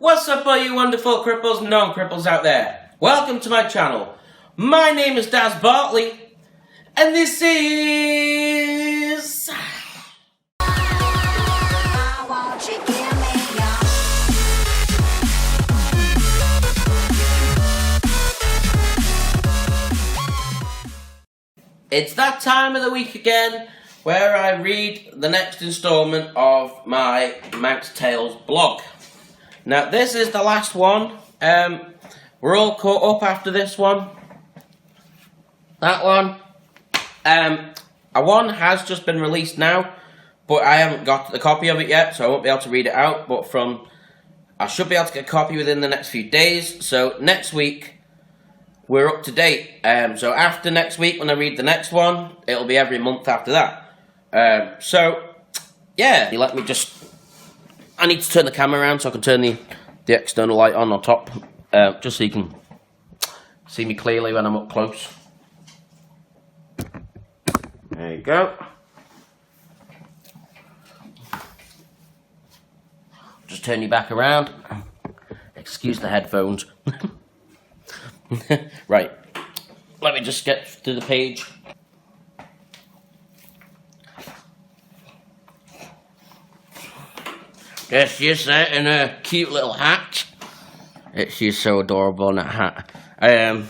What's up all you wonderful cripples and non-cripples out there? Welcome to my channel. My name is Daz Bartley, and this is... It's that time of the week again where I read the next installment of my MANX Tales blog. Now this is the last one. We're all caught up after this one. That one. One has just been released now, but I haven't got the copy of it yet, so I won't be able to read it out. But I should be able to get a copy within the next few days. So next week we're up to date. So after next week, when I read the next one, it'll be every month after that. So yeah, let me just. I need to turn the camera around so I can turn the external light on top, just so you can see me clearly when I'm up close. There you go. Just turn you back around. Excuse the headphones. Right. Let me just get to the page. There she is there in her cute little hat. She's so adorable in that hat. I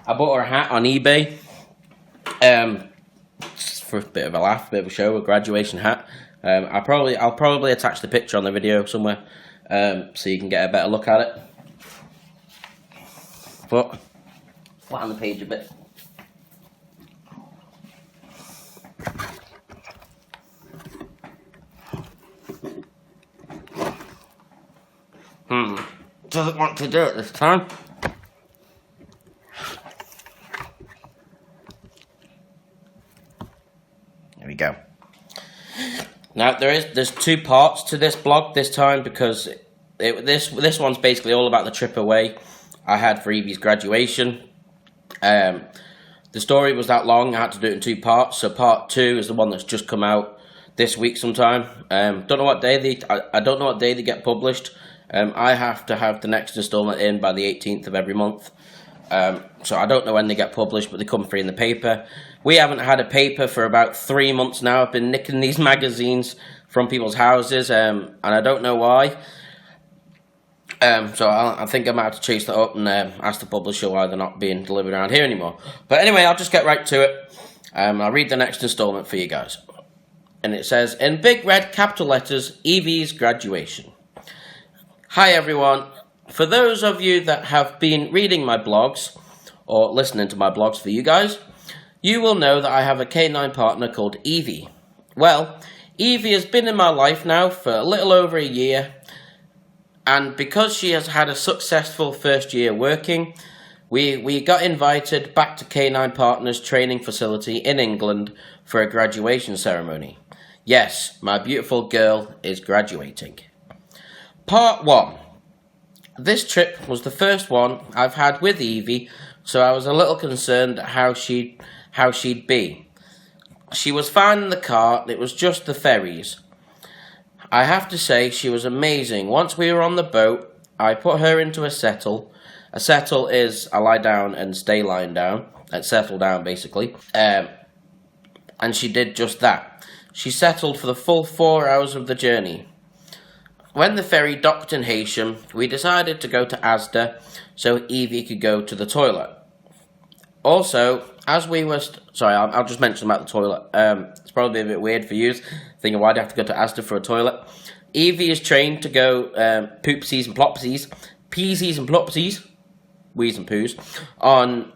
bought her a hat on eBay. Just for a bit of a laugh, a bit of a show, a graduation hat. I'll probably attach the picture on the video somewhere, so you can get a better look at it. But flatten the page a bit. Doesn't want to do it this time. There we go. Now there's two parts to this blog this time, because this one's basically all about the trip away I had for Evie's graduation. The story was that long, I had to do it in two parts. So part 2 is the one that's just come out this week sometime. Don't know what day I don't know what day they get published. I have to have the next installment in by the 18th of every month. So I don't know when they get published, but they come free in the paper. We haven't had a paper for about 3 months now. I've been nicking these magazines from people's houses, and I don't know why. So I think I might have to chase that up and ask the publisher why they're not being delivered around here anymore. But anyway, I'll just get right to it. I'll read the next installment for you guys. And it says, in big red capital letters, Evie's graduation. Hi everyone. For those of you that have been reading my blogs, or listening to my blogs for you guys, you will know that I have a canine partner called Evie. Well, Evie has been in my life now for a little over a year, and because she has had a successful first year working, we got invited back to Canine Partners training facility in England for a graduation ceremony. Yes, my beautiful girl is graduating. Part 1. This trip was the first one I've had with Evie, so I was a little concerned at how she'd be. She was fine in the car, it was just the ferries. I have to say she was amazing. Once we were on the boat, I put her into a settle. A settle is I lie down and stay lying down, and settle down basically. And she did just that. She settled for the full 4 hours of the journey. When the ferry docked in Haysham, we decided to go to Asda so Evie could go to the toilet. Also, as we were... Sorry, I'll just mention about the toilet. It's probably a bit weird for you, thinking why do I have to go to Asda for a toilet? Evie is trained to go poopsies and plopsies, peasies and plopsies, wheeze and poos, on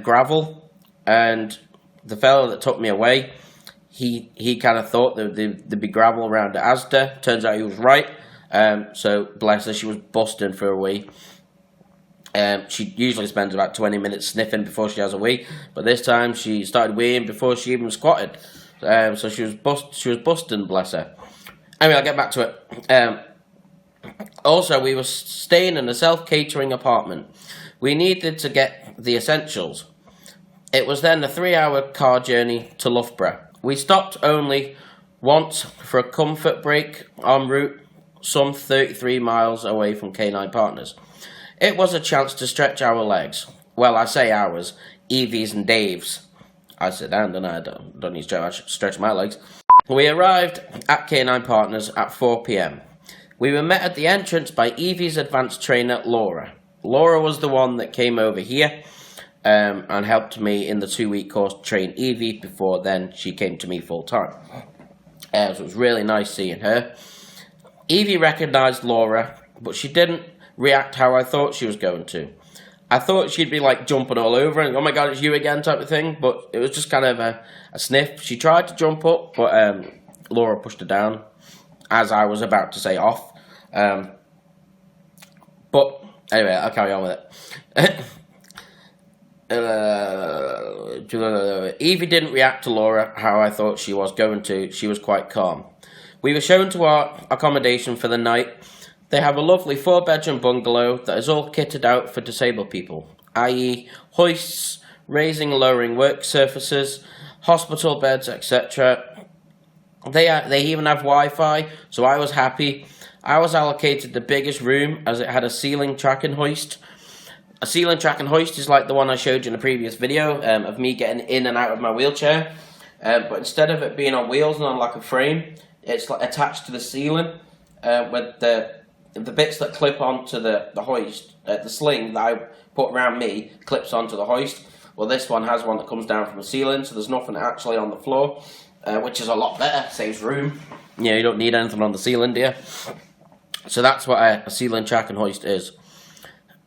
gravel, and the fellow that took me away, he kind of thought there'd be gravel around at Asda. Turns out he was right. So bless her, she was busting for a wee. She usually spends about 20 minutes sniffing before she has a wee, but this time she started weeing before she even squatted. So she was busting, bless her. Anyway, I'll get back to it. Also, we were staying in a self-catering apartment. We needed to get the essentials. It was then a 3-hour car journey to Loughborough. We stopped only once for a comfort break en route some 33 miles away from Canine Partners. It was a chance to stretch our legs. Well, I say ours, Evie's and Dave's. I sit down, and I don't need to stretch my legs. We arrived at Canine Partners at 4 p.m. We were met at the entrance by Evie's advanced trainer, Laura. Laura was the one that came over here and helped me in the 2-week course to train Evie. Before then, she came to me full time. So it was really nice seeing her. Evie recognised Laura, but she didn't react how I thought she was going to. I thought she'd be like jumping all over and, oh my god, it's you again type of thing, but it was just kind of a sniff. She tried to jump up, but Laura pushed her down as I was about to say off. But anyway, I'll carry on with it. Evie didn't react to Laura how I thought she was going to. She was quite calm. We were shown to our accommodation for the night. They have a lovely 4-bedroom bungalow that is all kitted out for disabled people, i.e. hoists, raising and lowering work surfaces, hospital beds, etc. They even have Wi-Fi, so I was happy. I was allocated the biggest room as it had a ceiling tracking hoist. A ceiling tracking hoist is like the one I showed you in a previous video of me getting in and out of my wheelchair. But instead of it being on wheels and on like a frame, it's like attached to the ceiling with the bits that clip onto the hoist. The sling that I put around me clips onto the hoist. Well, this one has one that comes down from the ceiling, so there's nothing actually on the floor, which is a lot better, saves room. You know, you don't need anything on the ceiling, do you? So that's what a ceiling tracking hoist is.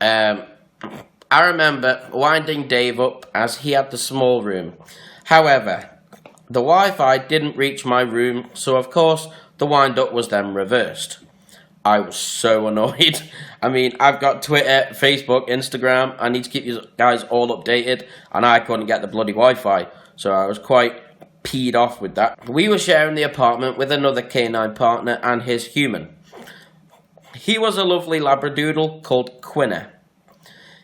I remember winding Dave up as he had the small room. However, the Wi-Fi didn't reach my room, so of course the wind-up was then reversed. I was so annoyed. I mean, I've got Twitter, Facebook, Instagram. I need to keep you guys all updated, and I couldn't get the bloody Wi-Fi, so I was quite peed off with that. We were sharing the apartment with another canine partner and his human. He was a lovely Labradoodle called Quinner.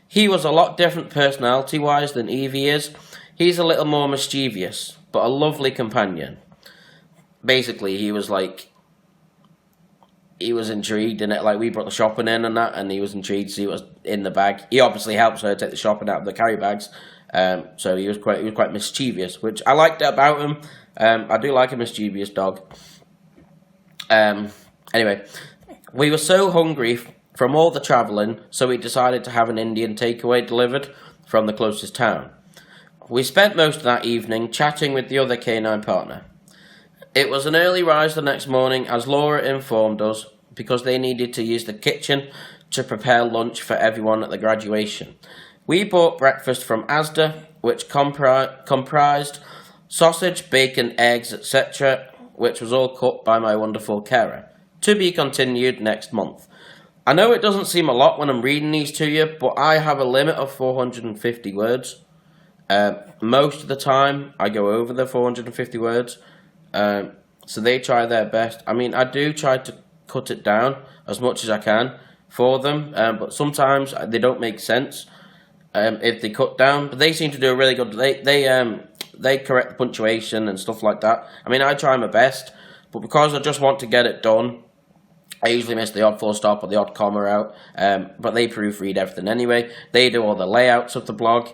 He was a lot different personality-wise than Evie is. He's a little more mischievous, but a lovely companion. Basically, he was intrigued in it. Like, we brought the shopping in and that, and he was intrigued to see what was in the bag. He obviously helps her take the shopping out of the carry bags. So he was quite mischievous, which I liked about him. I do like a mischievous dog. Anyway, we were so hungry from all the travelling, so we decided to have an Indian takeaway delivered from the closest town. We spent most of that evening chatting with the other canine partner. It was an early rise the next morning, as Laura informed us, because they needed to use the kitchen to prepare lunch for everyone at the graduation. We bought breakfast from Asda, which comprised sausage, bacon, eggs, etc., which was all cooked by my wonderful carer. To be continued next month. I know it doesn't seem a lot when I'm reading these to you, but I have a limit of 450 words. Most of the time, I go over the 450 words. So they try their best. I mean, I do try to cut it down as much as I can for them, but sometimes they don't make sense if they cut down. But they seem to do a really good. They correct the punctuation and stuff like that. I mean, I try my best, but because I just want to get it done, I usually miss the odd full stop or the odd comma out. But they proofread everything anyway. They do all the layouts of the blog.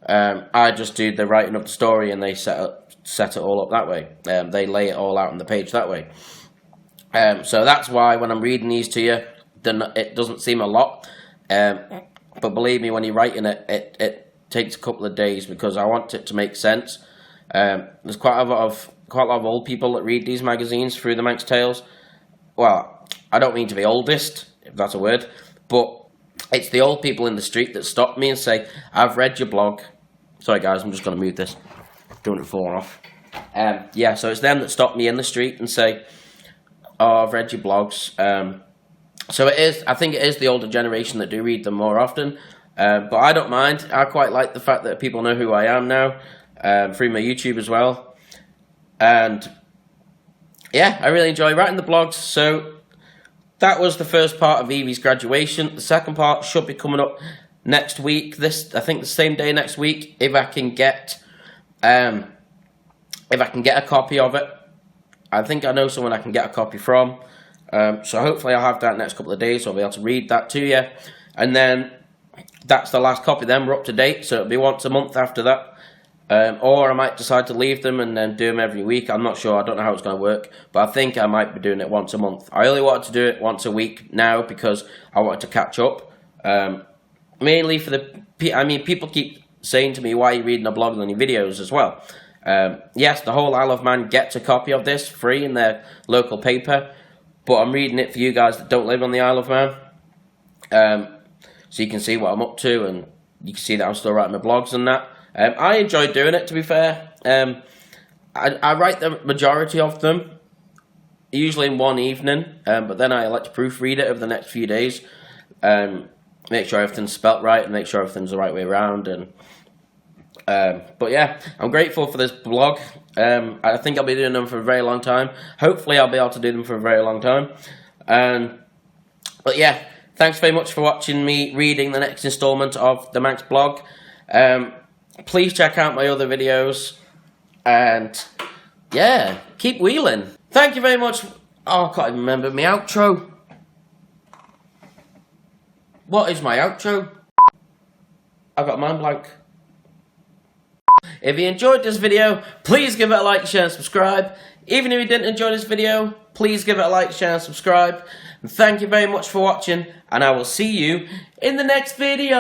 I just do the writing of the story, and they set it all up that way. They lay it all out on the page that way. So that's why when I'm reading these to you, it doesn't seem a lot. But believe me, when you're writing it, it takes a couple of days because I want it to make sense. There's quite a lot of old people that read these magazines through the Manx Tales. Well, I don't mean to be oldest, if that's a word, but it's the old people in the street that stop me and say, I've read your blog. Sorry guys, I'm just going to move this. Don't it fall off. Yeah, so it's them that stop me in the street and say, oh, I've read your blogs. So it is, I think it is the older generation that do read them more often. But I don't mind. I quite like the fact that people know who I am now, through my YouTube as well. And yeah, I really enjoy writing the blogs. So that was the first part of Evie's graduation. The second part should be coming up next week. I think the same day next week, if I can get a copy of it. I think I know someone I can get a copy from. So hopefully I'll have that next couple of days, so I'll be able to read that to you. And then that's the last copy. Then we're up to date, so it'll be once a month after that. Or I might decide to leave them and then do them every week. I'm not sure. I don't know how it's going to work. But I think I might be doing it once a month. I only wanted to do it once a week now because I wanted to catch up. Mainly for people keep saying to me, why are you reading a blog on your videos as well? Yes, the whole Isle of Man gets a copy of this free in their local paper. But I'm reading it for you guys that don't live on the Isle of Man. So you can see what I'm up to, and you can see that I'm still writing my blogs and that. I enjoy doing it, to be fair. I write the majority of them, usually in one evening, but then I like to proofread it over the next few days, make sure everything's spelt right, and make sure everything's the right way around. But yeah, I'm grateful for this blog. I think I'll be doing them for a very long time. Hopefully I'll be able to do them for a very long time. But yeah, thanks very much for watching me reading the next installment of the MANX blog. Please check out my other videos, and yeah, keep wheeling. Thank you very much. Oh, I can't even remember my outro. What is my outro? I've got a mind blank. If you enjoyed this video, please give it a like, share and subscribe. Even if you didn't enjoy this video, please give it a like, share and subscribe. And thank you very much for watching, and I will see you in the next video.